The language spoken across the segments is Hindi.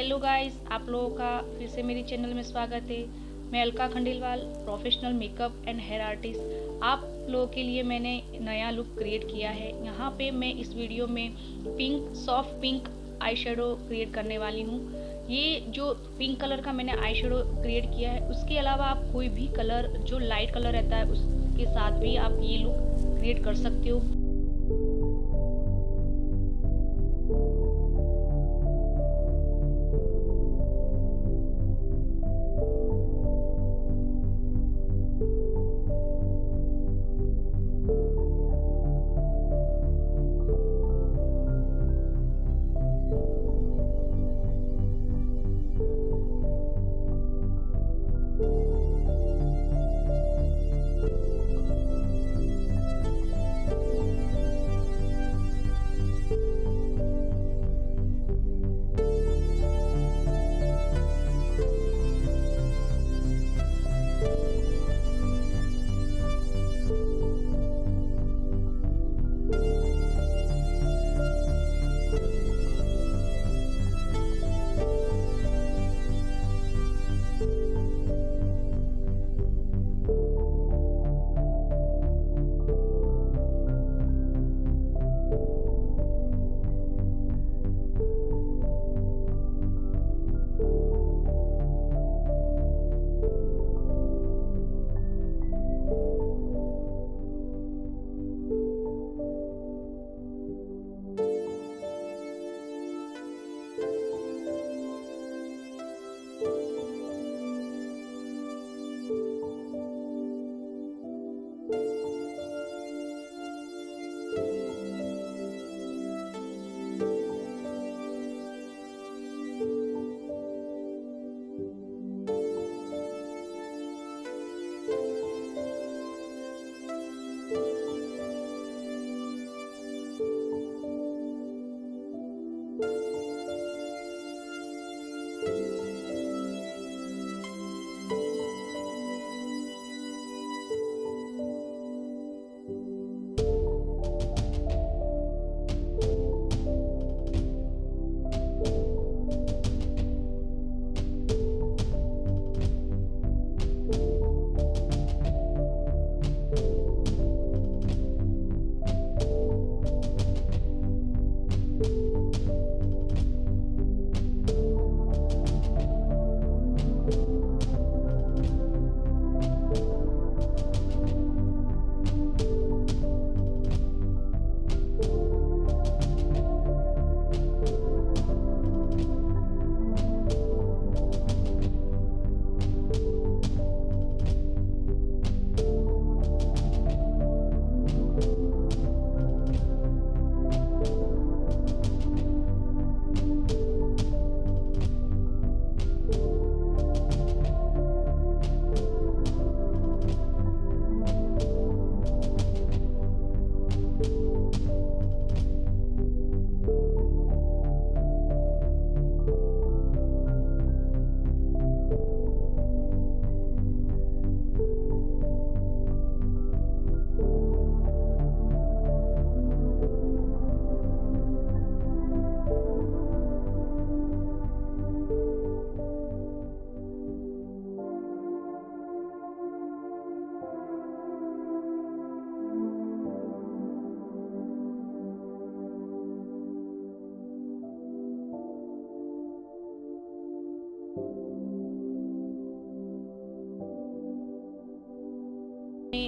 हेलो गाइस, आप लोगों का फिर से मेरे चैनल में स्वागत है। मैं Alka Khandelwal, professional makeup and hair artist. आप लोगों के लिए मैंने नया लुक क्रिएट किया है। यहाँ पे मैं इस वीडियो में soft pink eye shadow create करने वाली हूँ। ये जो पिंक कलर का मैंने आई शेडो क्रिएट किया है, उसके अलावा आप कोई भी कलर जो लाइट कलर रहता है उसके साथ भी आप ये लुक क्रिएट कर सकते हो।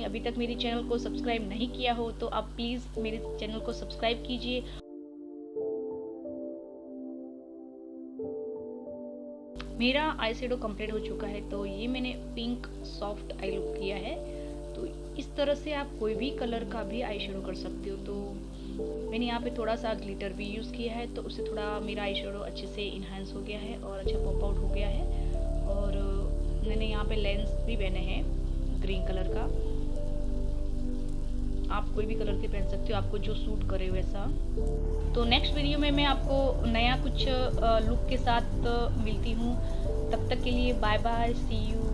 अभी तक मेरे चैनल को सब्सक्राइब नहीं किया हो तो आप प्लीज़ मेरे चैनल को सब्सक्राइब कीजिए। मेरा आई शेडो कंप्लीट हो चुका है, तो ये मैंने पिंक सॉफ्ट आई लुक किया है। तो इस तरह से आप कोई भी कलर का भी आई शेडो कर सकते हो। तो मैंने यहाँ पे थोड़ा सा ग्लिटर भी यूज़ किया है, तो उससे थोड़ा मेरा आई शेडो अच्छे से इन्हांस हो गया है और अच्छा पॉप आउट हो गया है। और मैंने यहाँ पे लेंस भी पहने हैं ग्रीन कलर का। आप कोई भी कलर के पहन सकते हो, आपको जो सूट करे वैसा। तो नेक्स्ट वीडियो में मैं आपको नया कुछ लुक के साथ मिलती हूँ। तब तक के लिए बाय बाय, सी यू।